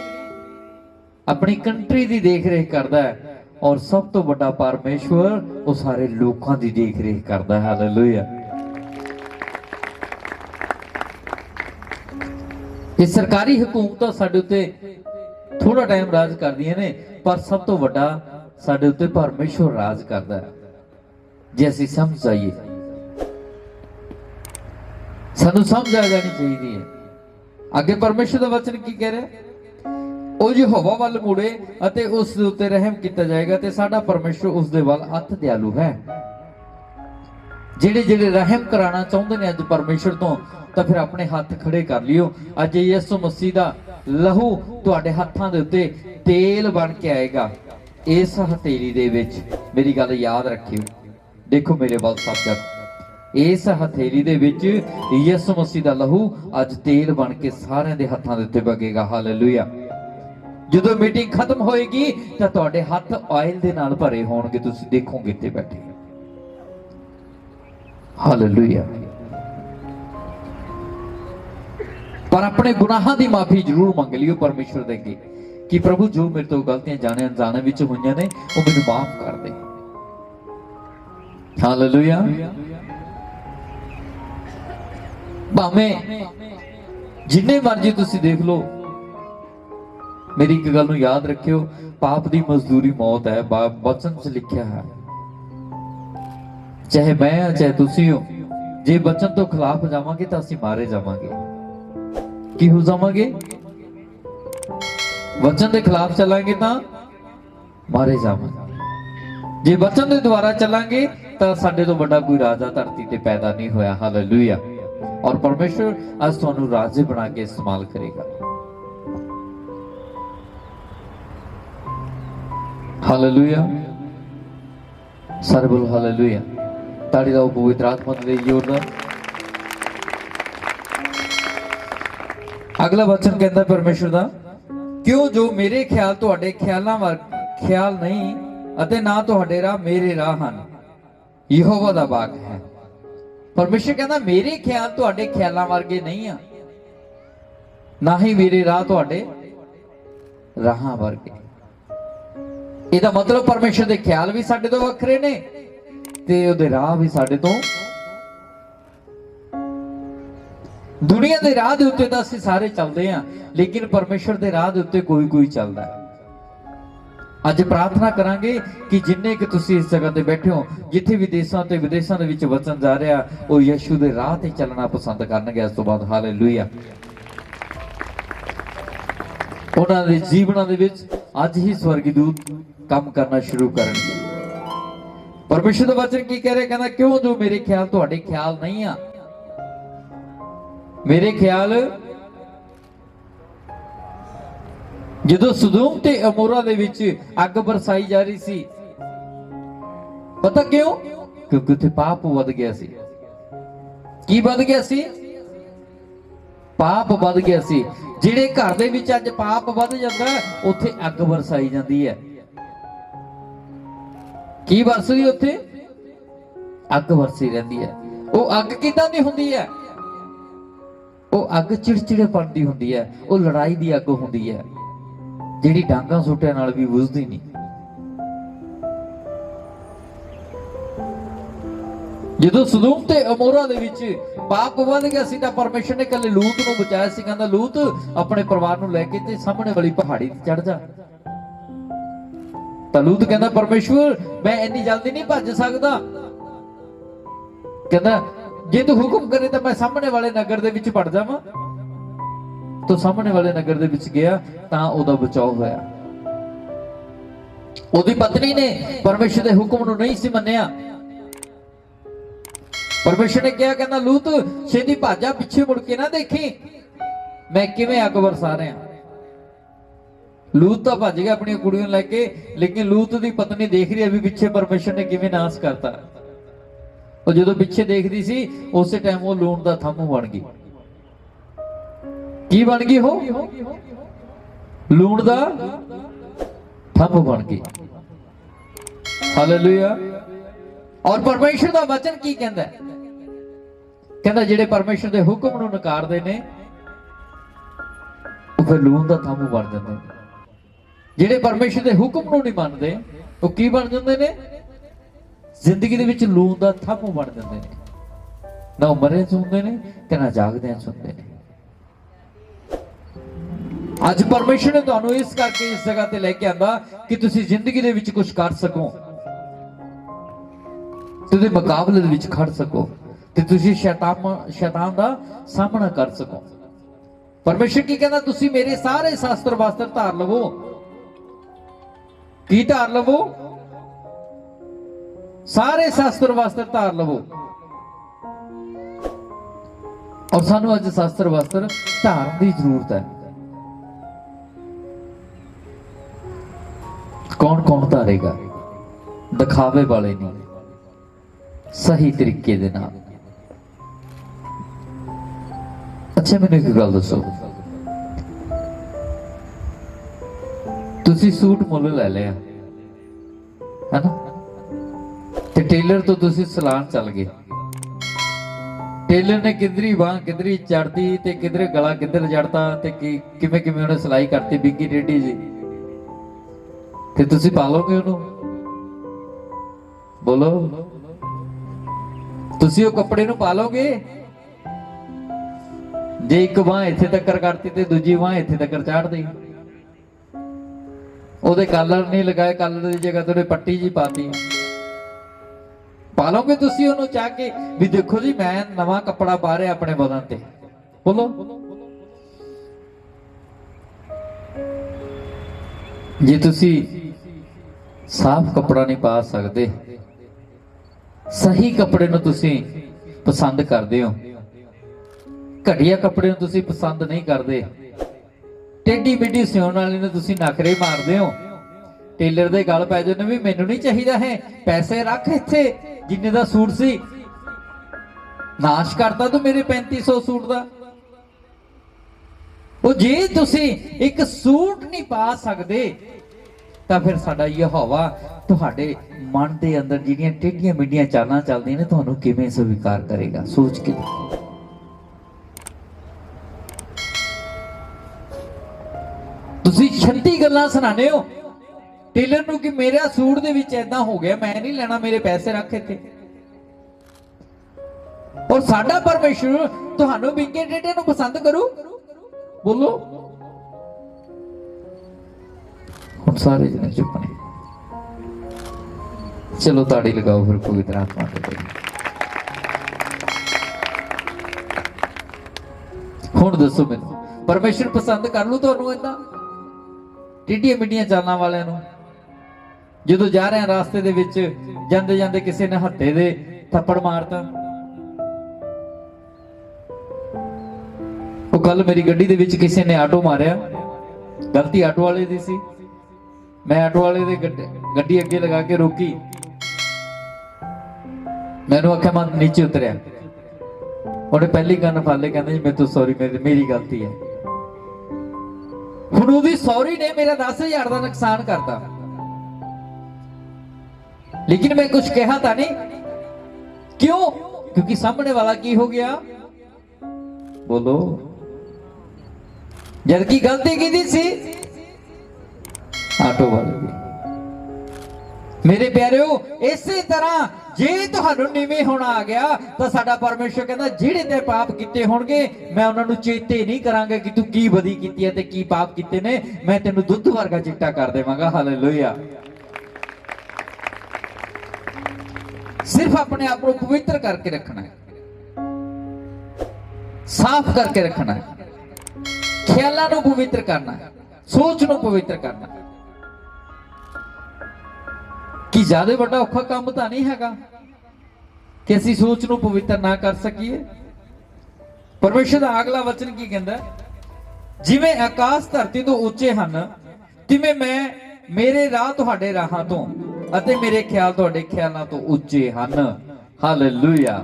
ਆਪਣੀ ਕੰਟਰੀ ਦੀ ਦੇਖ ਰੇਖ ਕਰਦਾ ਹੈ, ਔਰ ਸਭ ਤੋਂ ਵੱਡਾ ਪਰਮੇਸ਼ਵਰ ਉਹ ਸਾਰੇ ਲੋਕਾਂ ਦੀ ਦੇਖ ਰੇਖ ਕਰਦਾ ਹੈ। ਹਾਲੇਲੂਇਆ। ਇਹ ਸਰਕਾਰੀ ਹਕੂਮਤਾਂ ਸਾਡੇ ਉੱਤੇ ਥੋੜਾ ਟਾਈਮ ਰਾਜ ਕਰਦੀਆਂ ਨੇ, ਪਰ ਸਭ ਤੋਂ ਵੱਡਾ ਸਾਡੇ ਉੱਤੇ ਪਰਮੇਸ਼ਵਰ ਰਾਜ ਕਰਦਾ ਹੈ। ਜੇ ਅਸੀਂ ਸਮਝ ਜਾਈਏ, ਸਾਨੂੰ ਸਮਝ ਆ ਜਾਣੀ ਚਾਹੀਦੀ ਹੈ। ਅੱਗੇ ਪਰਮੇਸ਼ਵਰ ਦਾ ਵਚਨ ਕੀ ਕਹਿ ਰਿਹਾ? ਉਹ ਯਹੋਵਾ ਵੱਲ ਮੁੜੇ ਅਤੇ ਉਸ ਦੇ ਉੱਤੇ ਰਹਿਮ ਕੀਤਾ ਜਾਏਗਾ, ਤੇ ਸਾਡਾ ਪਰਮੇਸ਼ਵਰ ਉਸ ਦੇ ਵੱਲ ਅਤ ਦਿਆਲੂ ਹੈ। ਜਿਹੜੇ ਰਹਿਮ ਕਰਾਉਣਾ ਚਾਹੁੰਦੇ ਨੇ ਅੱਜ ਪਰਮੇਸ਼ਵਰ ਤੋਂ, ਤਾਂ ਫਿਰ ਆਪਣੇ ਹੱਥ ਖੜੇ ਕਰ ਲਿਓ। ਅੱਜ ਯਿਸੂ ਮਸੀਹ ਦਾ ਲਹੂ ਤੁਹਾਡੇ ਹੱਥਾਂ ਦੇ ਉੱਤੇ ਤੇਲ ਬਣ ਕੇ ਆਏਗਾ। ਇਸ ਹਥੇਲੀ ਦੇ ਵਿੱਚ ਮੇਰੀ ਗੱਲ ਯਾਦ ਰੱਖਿਓ, ਦੇਖੋ ਮੇਰੇ ਵੱਲ ਸਭ। ਇਸ ਹਥੇਲੀ ਦੇ ਵਿੱਚ ਯਿਸੂ ਮਸੀਹ ਦਾ ਲਹੂ ਅੱਜ ਤੇਲ ਬਣ ਕੇ ਸਾਰਿਆਂ ਦੇ ਹੱਥਾਂ ਦੇ ਉੱਤੇ ਵਗੇਗਾ। ਹਾਲੇਲੂਇਆ। ਜਦੋਂ ਮੀਟਿੰਗ ਖਤਮ ਹੋਏਗੀ ਤਾਂ ਤੁਹਾਡੇ ਹੱਥ ਆਇਲ ਦੇ ਨਾਲ ਭਰੇ ਹੋਣਗੇ, ਤੁਸੀਂ ਦੇਖੋਗੇ ਇੱਥੇ ਬੈਠੇ। ਹਾਲੇਲੂਇਆ। पर अपने गुनाहां दी माफी जरूर मंग लियो परमेश्वर दे अगे कि प्रभु जो मेरे तो गलतियां जाने अनजाने विच होईयां ने वो मैनूं माफ कर दे। हालेलुया। भावें जिन्ने मर्जी तुसीं देख लो, मेरी एक गल नूं याद रखियो, पाप दी मजदूरी मौत है, वचन च लिखिया है। चाहे मैं हाँ चाहे तुसीं हो, जे वचन तो खिलाफ जावांगे तो असीं मारे जावांगे। की हो जावांगे? वचन के खिलाफ चलांगे तो मारे जावांगे। जे वचन के द्वारा चलांगे तो साडे तो बड़ा कोई राजा धरती ते पैदा नहीं होया। हालेलुया। और परमेश्वर आज तुहानूं राजे बना के इस्तेमाल करेगा। हालेलुया। सारे बोलो हालेलुया। ताड़ी लाओ पवित्र आत्मा दे जोरदार। अगला वचन कहता परमेश्वर दा, क्यों जो मेरे ख्याल तुहाडे ख्यालां वर्गे ख्याल नहीं अते ना तुहाडे राह मेरे राह हन। यहोवा दा बाग है। परमेश्वर कहता मेरे ख्याल तुहाडे ख्यालां वर्गे नहीं आ, ना ही मेरे राह तुहाडे राहां वर्गे। ਇਹਦਾ मतलब परमेश्वर ਦੇ ख्याल भी ਸਾਡੇ ਤੋਂ ਵੱਖਰੇ ਨੇ ਤੇ ਉਹਦੇ ਰਾਹ ਵੀ ਸਾਡੇ ਤੋਂ। ਦੁਨੀਆ ਦੇ ਰਾਹ ਦੇ ਉੱਤੇ ਤਾਂ ਅਸੀਂ ਸਾਰੇ ਚੱਲਦੇ ਆਂ, ਲੇਕਿਨ ਪਰਮੇਸ਼ਰ ਦੇ ਰਾਹ ਦੇ ਉੱਤੇ ਕੋਈ ਕੋਈ ਚੱਲਦਾ ਹੈ। ਅੱਜ ਪ੍ਰਾਰਥਨਾ ਕਰਾਂਗੇ ਕਿ ਜਿੰਨੇ ਕਿ ਤੁਸੀਂ ਇਸ ਜਗ੍ਹਾ ਤੇ ਬੈਠੇ ਹੋ, ਜਿੱਥੇ ਵੀ ਦੇਸ਼ਾਂ ਤੇ ਵਿਦੇਸ਼ਾਂ ਦੇ ਵਿੱਚ ਵਚਨ ਜਾ ਰਿਹਾ, ਉਹ ਯਿਸੂ ਦੇ ਰਾਹ ਤੇ ਚੱਲਣਾ ਪਸੰਦ ਕਰਨਗੇ ਇਸ ਤੋਂ ਬਾਅਦ। ਹਾਲੇਲੂਇਆ। ਉਹਨਾਂ ਦੇ ਜੀਵਨਾਂ ਦੇ ਵਿੱਚ ਅੱਜ ਹੀ ਸਵਰਗੀ ਦੂਤ ਕੰਮ ਕਰਨਾ ਸ਼ੁਰੂ ਕਰਨਗੇ। परमेश्वर का वचन की कह रहे, कहना क्यों जो मेरे ख्याल तुहाडे ख्याल नहीं आ। मेरे ख्याल जदों सदोम ते अमोरा दे विच अग बरसाई जा रही सी, पता क्यों? क्योंकि उत्थे पाप वध गया सी। की वध गया सी? पाप वध गया सी। जिहड़े घर दे विच अज पाप वध जांदा उत्थे अग बरसाई जांदी है। की वरसदी उत्थे? अग वरसी रहिंदी है। वो अग किदां दी हुंदी है? वो अग चिड़चिड़ेपन दी हुंदी है, वो लड़ाई दी अग हुंदी है, जिहड़ी डांगा सुट्टिया नाल भी बुझदी नहीं। जदों सदोम ते अमोरा दे विच पाप वध गया सी तां परमेश्वर ने कल्ले लूत नूं बचाया सी। कहंदा लूत अपने परिवार नूं लैके ते सामने वाली पहाड़ी ते चढ़ जा। लूत कहता परमेश्वर मैं इन्नी जल्दी नहीं भज सकता। कहता जे तू हुक्म करे तो मैं सामने वाले नगर दे विच पड़ जावां। तो सामने वाले नगर दे विच गया तां ओदा बचाव होया। ओदी पत्नी ने परमेश्वर दे हुक्म नूं नहीं सी मन्निया। परमेश्वर ने कहा, कहना लूत छेती भाजा, पिछे मुड़ के ना देखी मैं किवें अग बरसा रहा। लूत तो भज गया अपनी कुड़ियों लेके, लेकिन लूत की पत्नी देख रही है भी पिछे परमेश्वर ने किवें नाश करता। और जो पिछे देखती सी उस टाइम वो लूण का थंम बन गई। की बन गई? हो लूण का थंम बन गई। हालेलुया। और परमेश्वर का वचन की कहता है? कहता जिहड़े परमेश्वर के हुक्म नूं नकारदे ने वो फिर लूण का थंम बन जांदे ने। जिहड़े परमेश्वर के हुक्म नूं नहीं मनदे वो की बन जांदे ने? जिंदगी दे विच लूण दा थंम बन जांदे ने। ना मरे हुंदे ने ते ना जागदे हुंदे ने। अज परमेश्वर ने तुहानूं इस करके इस जगह ते लेके आंदा कि तुसीं जिंदगी दे विच कुछ कर सको, तुसीं मुकाबले दे विच खड़ सको ते तुसीं शैतान दा सामना कर सको। परमेश्वर की कहना, तुसीं मेरे सारे शास्त्र वास्त्र धार लवो। की धार लवो? सारे शास्त्र वास्त्र धार लवो। और सानू अज शास्त्र वास्त्र धारण की जरूरत है। कौन कौन धारेगा? दिखावे वाले नहीं, सही तरीके दे नाल। अच्छा मैनूं एक गल दसो, तुसी सूट मुल ले लिया है ना, ते टेलर तो तुसी सलान चल गए। ਟੇਲਰ ਨੇ ਕਿਧਰੀ ਬਾਂਹ ਕਿਧਰੀ ਚੜਦੀ ਤੇ ਕਿਧਰੇ ਗਲਾ ਕਿੱਧਰ ਜੜਦਾ ਤੇ ਕਿਵੇਂ ਕਿਵੇਂ ਉਹਨੇ ਸਿਲਾਈ ਕਰਤੀ ਬਿੱਗੀ ਡੇਡੀ ਜੀ। ਤੇ ਤੁਸੀਂ ਪਾਲੋਗੇ ਉਹਨੂੰ? ਬੋਲੋ, ਤੁਸੀਂ ਉਹ ਕੱਪੜੇ ਨੂੰ ਪਾਲੋਗੇ? ਜੇ ਇੱਕ ਬਾਂਹ ਇੱਥੇ ਤੱਕ ਕਰਤੀ ਤੇ ਦੂਜੀ ਬਾਂਹ ਇੱਥੇ ਤੱਕ ਚਾੜਦੀ, ਉਹਦੇ ਕਲਰ ਨਹੀਂ ਲਗਾਏ, ਕਲਰ ਦੀ ਜਗ੍ਹਾ ਤੇ ਉਹਨੇ ਪੱਟੀ ਜੀ ਪਾਤੀ, ਪਾਲੋਗੇ ਤੁਸੀਂ ਉਹਨੂੰ ਚਾਹ ਕੇ ਵੀ ਦੇਖੋ ਜੀ ਮੈਂ ਨਵਾਂ ਕੱਪੜਾ ਪਾ ਰਿਹਾ ਆਪਣੇ ਬਦਨ ਤੇ? ਬੋਲੋ। ਜੇ ਤੁਸੀਂ ਸਾਫ਼ ਕੱਪੜਾ ਨਹੀਂ ਪਾ ਸਕਦੇ, ਸਹੀ ਕੱਪੜੇ ਨੂੰ ਤੁਸੀਂ ਪਸੰਦ ਕਰਦੇ ਹੋ, ਘਟੀਆ ਕੱਪੜੇ ਨੂੰ ਤੁਸੀਂ ਪਸੰਦ ਨਹੀਂ ਕਰਦੇ, ਟੇਢੀ ਮਿੱਢੀ ਸਿਉਣ ਵਾਲੇ ਨੂੰ ਤੁਸੀਂ ਨਖਰੇ ਮਾਰਦੇ ਹੋ, ਟੇਲਰ ਦੇ ਗਲ ਪੈ ਜਾਂਦੇ ਵੀ ਮੈਨੂੰ ਨਹੀਂ ਚਾਹੀਦਾ ਹੈ, ਪੈਸੇ ਰੱਖ ਇੱਥੇ, ਜਿੰਨੇ ਦਾ ਸੂਟ ਸੀ ਨਾਸ਼ ਕਰਤਾ ਤੂੰ ਮੇਰੇ 3500 ਸੂਟ ਦਾ। ਉਹ ਜੇ ਤੁਸੀਂ ਇੱਕ ਸੂਟ ਨਹੀਂ ਪਾ ਸਕਦੇ ਤਾਂ ਫਿਰ ਸਾਡਾ ਯਹੋਵਾ ਤੁਹਾਡੇ ਮਨ ਦੇ ਅੰਦਰ ਜਿਹੜੀਆਂ ਟੇਢੀਆਂ ਮਿੱਢੀਆਂ ਚਾਲਾਂ ਚੱਲਦੀਆਂ ਨੇ ਤੁਹਾਨੂੰ ਕਿਵੇਂ ਸਵੀਕਾਰ ਕਰੇਗਾ? ਸੋਚ ਕੇ ਤੁਸੀਂ 36 ਗੱਲਾਂ ਸੁਣਾਉਂਦੇ ਹੋ ਟੇਲਰ ਨੂੰ ਕਿ ਮੇਰਾ ਸੂਟ ਦੇ ਵਿੱਚ ਏਦਾਂ ਹੋ ਗਿਆ, ਮੈਂ ਨਹੀਂ ਲੈਣਾ, ਮੇਰੇ ਪੈਸੇ ਰੱਖ ਇੱਥੇ। ਔਰ ਸਾਡਾ ਪਰਮੇਸ਼ਰ ਤੁਹਾਨੂੰ ਬਿੰਗੇ ਡੇਡੇ ਨੂੰ ਪਸੰਦ ਕਰੂ? ਬੋਲੋ। ਹੁਣ ਸਾਰੇ ਜਣੇ ਚੁੱਪ ਨੇ, ਚਲੋ ਤਾੜੀ ਲਗਾਓ ਫਿਰ ਪਵਿੱਤਰ ਆਤਮਾ ਤੇ। ਹੁਣ ਦੱਸੋ ਮੈਨੂੰ, ਪਰਮੇਸ਼ਰ ਪਸੰਦ ਕਰ ਲੂ ਤੁਹਾਨੂੰ ਏਦਾਂ ਟੇਢੀਆਂ ਮਿੱਢੀਆਂ ਚਾਲਾਂ ਵਾਲਿਆਂ ਨੂੰ? ਜਦੋਂ ਜਾ ਰਹੇ ਰਾਸਤੇ ਦੇ ਵਿੱਚ ਜਾਂਦੇ ਜਾਂਦੇ ਕਿਸੇ ਨੇ ਹੱਥੇ ਦੇ ਥੱਪੜ ਮਾਰਤਾ, ਉਹ ਕੱਲ ਮੇਰੀ ਗੱਡੀ ਦੇ ਵਿੱਚ ਕਿਸੇ ਨੇ ਆਟੋ ਮਾਰਿਆ, ਗਲਤੀ ਆਟੋ ਵਾਲੇ ਦੀ ਸੀ, ਮੈਂ ਆਟੋ ਵਾਲੇ ਦੇ ਗੱਡੀ ਅੱਗੇ ਲਗਾ ਕੇ ਰੋਕੀ, ਮੈਨੂੰ ਆਖਿਆ ਮੈਂ ਨੀਚੇ ਉਤਰਿਆ, ਉਹਨੇ ਪਹਿਲੀ ਕੰਨ ਫੜ ਲੈ, ਕਹਿੰਦਾ ਜੀ ਮੇਰੇ ਤੋਂ ਸੌਰੀ, ਮੇਰੀ ਗਲਤੀ ਹੈ। ਹੁਣ ਉਹਦੀ ਸੌਰੀ ਨੇ ਮੇਰਾ 10,000 ਦਾ ਨੁਕਸਾਨ ਕਰਤਾ, लेकिन मैं कुछ कहा था नहीं, क्यों? क्योंकि सामने वाला की हो गया? बोलो। जबकि गलती की सी आटो वाले की। मेरे प्यारेओ, इसी तरह जे तुहानू नीवें होना आ गया तो साडा परमेश्वर कहता जिहड़े ते पाप कीते होणगे मैं उन्हां नू चेते नहीं करांगा कि तू की बदी कीती है ते की पाप कीते ने, मैं तैनू दुੱਧ वर्गा चिट्टा कर देवांगा। हालेलुया। सिर्फ अपने आप को पवित्र करके रखना है, साफ करके रखना है, ख्यालों को पवित्र करना है, सोच को पवित्र करना है। कि ज्यादा बड़ा औखा काम तो नहीं हैगा कि असी सोच को पवित्र ना कर सकीए। परमेश्वर का अगला वचन की कहता, जिवें आकाश धरती तो उच्चे हन तिवें मैं मेरे राह तुहाडे राहां तो ਅਤੇ ਮੇਰੇ ਖਿਆਲ ਤੁਹਾਡੇ ਖਿਆਲਾਂ ਤੋਂ ਉੱਚੇ ਹਨ। ਹਾਲੇਲੂਇਆ।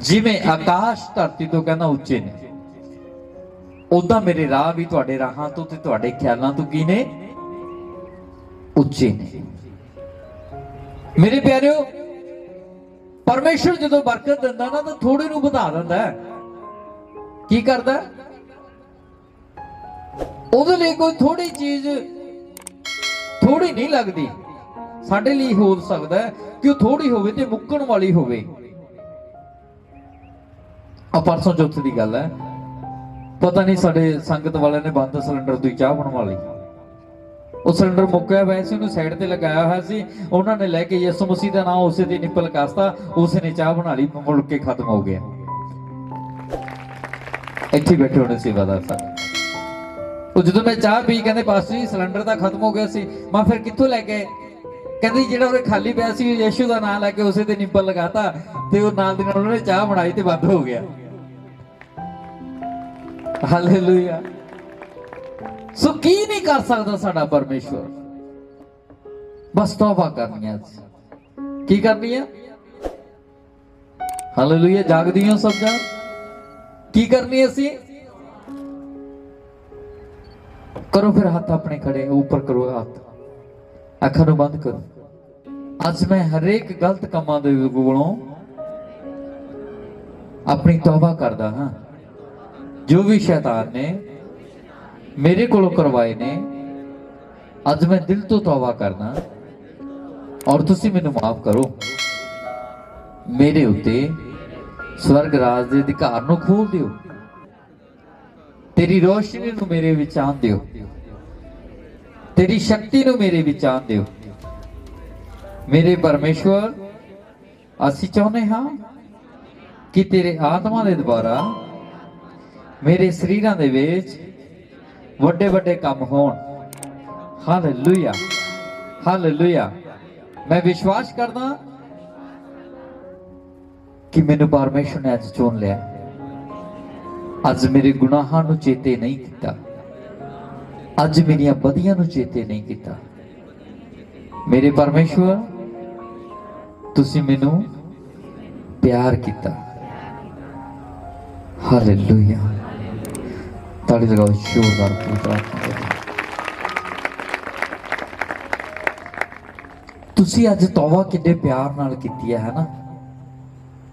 ਜਿਵੇਂ ਆਕਾਸ਼ ਧਰਤੀ ਤੋਂ ਕਹਿੰਦਾ ਉੱਚੇ ਨੇ, ਉਦਾਂ ਮੇਰੇ ਰਾਹ ਵੀ ਤੁਹਾਡੇ ਰਾਹਾਂ ਤੋਂ ਤੇ ਤੁਹਾਡੇ ਖਿਆਲਾਂ ਤੋਂ ਕੀ ਨੇ? ਉੱਚੇ ਨੇ। ਮੇਰੇ ਪਿਆਰਿਓ, ਪਰਮੇਸ਼ਰ ਜਦੋਂ ਬਰਕਤ ਦਿੰਦਾ ਨਾ ਤਾਂ ਥੋੜੇ ਨੂੰ ਵਧਾ ਦਿੰਦਾ ਹੈ। ਕੀ ਕਰਦਾ? ਉਹਦੇ ਲਈ ਕੋਈ ਥੋੜੀ ਚੀਜ਼ ਥੋੜੀ ਨਹੀਂ ਲੱਗਦੀ। ਸਾਡੇ ਲਈ ਹੋ ਸਕਦਾ ਕਿ ਉਹ ਥੋੜੀ ਹੋਵੇ ਤੇ ਮੁੱਕਣ ਵਾਲੀ ਹੋਵੇ। ਆ ਪਰਸੋਂ ਚੌਥੇ ਦੀ ਗੱਲ ਹੈ, ਪਤਾ ਨਹੀਂ ਸਾਡੇ ਸੰਗਤ ਵਾਲਿਆਂ ਨੇ ਬੰਦ ਸਿਲੰਡਰ ਤੋਂ ਚਾਹ ਬਣਵਾ ਲਈ। ਉਹ ਸਿਲੰਡਰ ਮੁੱਕਿਆ ਹੋਇਆ ਸੀ, ਉਹਨੂੰ ਸਾਈਡ ਤੇ ਲਗਾਇਆ ਹੋਇਆ ਸੀ, ਉਹਨਾਂ ਨੇ ਲੈ ਕੇ ਯਿਸੂ ਮਸੀਹ ਦਾ ਨਾਮ ਉਸੇ ਦੀ ਨਿੱਪਲ ਕਾਸਤਾ, ਉਸੇ ਨੇ ਚਾਹ ਬਣਾ ਲਈ, ਮੁੜ ਕੇ ਖਤਮ ਹੋ ਗਿਆ। ਇੱਥੇ ਬੈਠੇ ਹੋਣੇ ਸੇਵਾਦਾਰ ਸਾਹਿਬ, ਉਹ ਜਦੋਂ ਮੈਂ ਚਾਹ ਪੀ ਕਹਿੰਦੇ ਪਾਸਟਰ ਜੀ ਸਿਲੰਡਰ ਤਾਂ ਖਤਮ ਹੋ ਗਿਆ ਸੀ। ਮੈਂ ਫਿਰ ਕਿੱਥੋਂ ਲੈ ਕੇ? ਕਹਿੰਦੇ ਜਿਹੜਾ ਉਹ ਖਾਲੀ ਪਿਆ ਸੀ ਯਿਸੂ ਦਾ ਨਾਮ ਲੈ ਕੇ ਉਸੇ ਤੇ ਨਿੱਪਲ ਲਗਾਤਾ ਤੇ ਉਹ ਨਾਲ ਦੀ ਨਾਲ ਉਹਨੇ ਚਾਹ ਬਣਾਈ ਤੇ ਬੰਦ ਹੋ ਗਿਆ। ਹਾਲੇਲੂਇਆ। ਸੋ ਕੀ ਨਹੀਂ ਕਰ ਸਕਦਾ ਸਾਡਾ ਪਰਮੇਸ਼ਵਰ? ਬਸ ਤੌਬਾ ਕਰਨੀ ਹੈ। ਕੀ ਕਰਨੀ ਹੈ? ਹਾਲੇਲੂਇਆ। ਜਾਗਦੀਆਂ ਸਭ ਜਾਗ ਕੀ ਕਰਨੀ ਅਸੀਂ? करो फिर हाथ अपने खड़े ऊपर करो, हाथ अखा बंद करो, ਅੱਜ मैं हरेक गलत कामां दे कोलों अपनी तौबा करदा हाँ। जो भी शैतान ने मेरे कोलों करवाए ने अज मैं दिल तो तौबा करना और तुसी मैनू माफ करो। मेरे उत्ते स्वर्ग राज दे अधिकार नू खोल दियो, तेरी रोशनी नू मेरे विच आन दियो, तेरी शक्ति नू मेरे विच आन दियो। मेरे परमेश्वर असी चाहुंदे हां कि तेरे आत्मा दे द्वारा मेरे शरीरां दे विच वड्डे वड्डे काम होण। Hallelujah hallelujah. मैं विश्वास करदा कि मैनू परमेश्वर ने अज चुन लिया। अज मेरे गुनाहां नू चेते नहीं किता, अज मेरियां बदियां नू चेते नहीं किता। मेरे परमेश्वर तुसी मैनू प्यार किता। हालेलुया। ताली लगाओ जोरदार प्रार्थना करो। तुसी अज तौबा किन्ने प्यार नाल कीती है ना,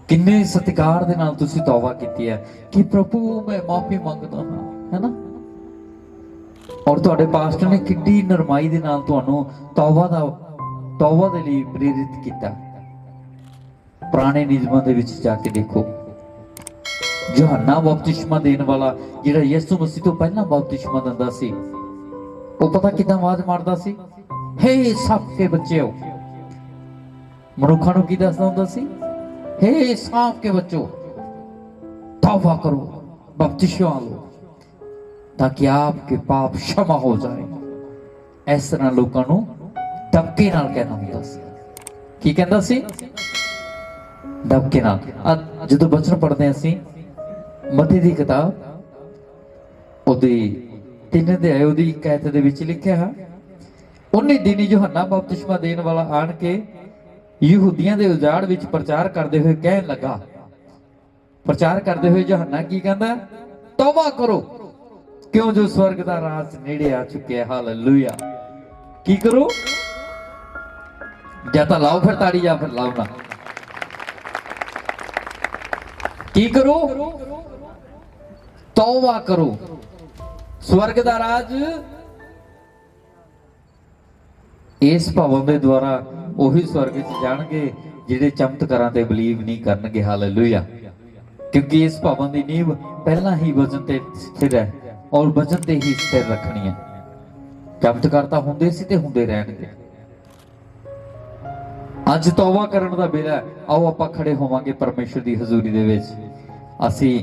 किन्ने सत्कार दे नाल तुसी तौबा कीती है कि प्रभु मैं माफी मंगदा हां, है ना। और तुहाडे पास्टर ने किड्डी नरमाई दे नाल तुहानू तौबा दे लई प्रेरित किया। पुराने नियमां दे विच जाके देखो, यूहन्ना बपतिस्मा देने वाला जिहड़ा यीशु मसीह तो पहला बपतिस्मा दिंदा सी, वो पता किदां आवाज मारदा सी, हे सब के बच्चेओ। मनुखां नूं की दसदा हुंदा सी, हे सांप के बच्चों तौबा करो, बपतिस्मा लो ताकि आपके पाप क्षमा हो जाए। इस तरह लोगों नूं दबके नाल कहना हुंदा सी। की कहंदा सी? दबके नाल। जदों बचन पढ़दे असीं मत्ती दी किताब ओदी 3 अध्याय ओदी 1 आयत दे विच लिखिया है, उन्हीं दिन यूहन्ना बपतिस्मा देने वाला आण के यहूदियां दे उजाड़ विच प्रचार करदे हुए कहन लगा। प्रचार करदे हुए यूहन्ना की कहंदा? तौबा करो क्यों जो स्वर्ग दा राज नेड़े आ चुके। हालेलुया। की करो? या तो लाओ फिर ताड़ी या फिर लाओ ना। की करो? तौबा करो। स्वर्ग दा राज इस भवन दे द्वारा ਉਹੀ स्वर्ग च जाणगे ਜਿਹੜੇ चमत्कारां ते बिलीव नहीं करनगे। हालेलुया। क्योंकि इस भवन की नींव पहला ही वजन ते स्थिर है और वजन ते ही स्थिर रखनी है। चमत्कार तां हुंदे सी ते हुंदे रहणगे। अज तौबा करन दा वेला है। आओ आपां खड़े होवांगे परमेश्वर की हजूरी दे विच। असीं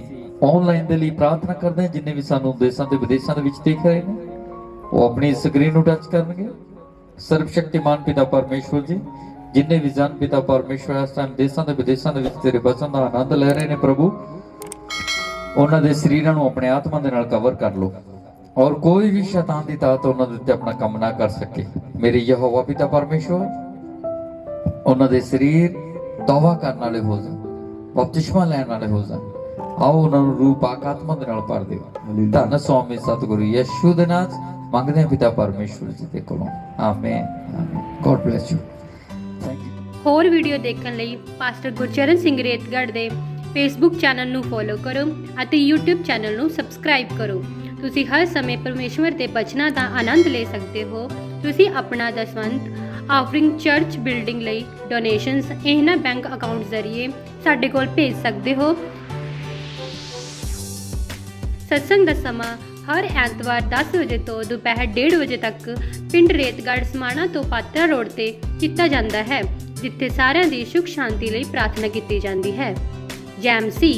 ऑनलाइन दे लई प्रार्थना करदे हां। जिन्ने भी सानूं देशां ते विदेशां दे विच देख रहे ने वो अपनी स्क्रीन नूं टच करनगे। सर्वशक्तिमान पिता परमेश्वर जी, जिन्ने भी जन पिता परमेश्वर इस टाइम देशां ते विदेशां दे विच तेरे वचन दा आनंद ले रहे ने प्रभु, उन्हां दे शरीरां नूं अपने आत्मा दे नाल कवर कर लो और कोई भी शैतान दी ताकत उन्हां दे उत्ते अपना काम ना कर सके। मेरे यहोवा पिता परमेश्वर उन्हां दे शरीर तौबा करन वाले हो जाण, बपतिस्मा लैण वाले हो जाण। आओ उन्हां नूं रूप आत्मा दे नाल भर दिओ। धन स्वामी सतगुरु यीशु दे नाम च मंगदे हां पिता परमेश्वर जी दे कोलों। आमीन आमीन। God bless you. Thank you. होर वीडियो देखण लई पास्टर गुरचरण ਸਿੰਘ ਰੇਤਗੜ੍ਹ ਦੇ ਫੇਸਬੁੱਕ ਚੈਨਲ ਨੂੰ ਫੋਲੋ ਕਰੋ ਅਤੇ YouTube ਚੈਨਲ ਨੂੰ ਸਬਸਕ੍ਰਾਈਬ ਕਰੋ। ਤੁਸੀਂ ਹਰ ਸਮੇਂ ਪਰਮੇਸ਼ਵਰ ਦੇ ਬਚਨਾਂ ਦਾ ਆਨੰਦ ਲੈ ਸਕਦੇ ਹੋ। ਤੁਸੀਂ ਆਪਣਾ ਦਸਵੰਧ ਆਫਰਿੰਗ ਚਰਚ ਬਿਲਡਿੰਗ ਲਈ ਡੋਨੇਸ਼ਨਸ ਇਹਨਾਂ ਬੈਂਕ ਅਕਾਊਂਟ ਜ਼ਰੀਏ ਸਾਡੇ ਕੋਲ ਭੇਜ ਸਕਦੇ ਹੋ। ਸਤਸੰਗ ਦਾ ਸਮਾਂ ਹਰ ਐਤਵਾਰ 10 ਵਜੇ ਤੋਂ ਦੁਪਹਿਰ 1:30 ਵਜੇ ਤੱਕ ਪਿੰਡ ਰੇਤਗੜ੍ਹ ਸਮਾਣਾ ਤੋਂ ਪਾਤਰਾ ਰੋਡ ਤੇ ਕੀਤਾ ਜਾਂਦਾ ਹੈ, ਜਿੱਥੇ ਸਾਰਿਆਂ ਦੀ ਸੁਖ ਸ਼ਾਂਤੀ ਲਈ ਪ੍ਰਾਰਥਨਾ ਕੀਤੀ ਜਾਂਦੀ ਹੈ। ਜੈਮਸੀ।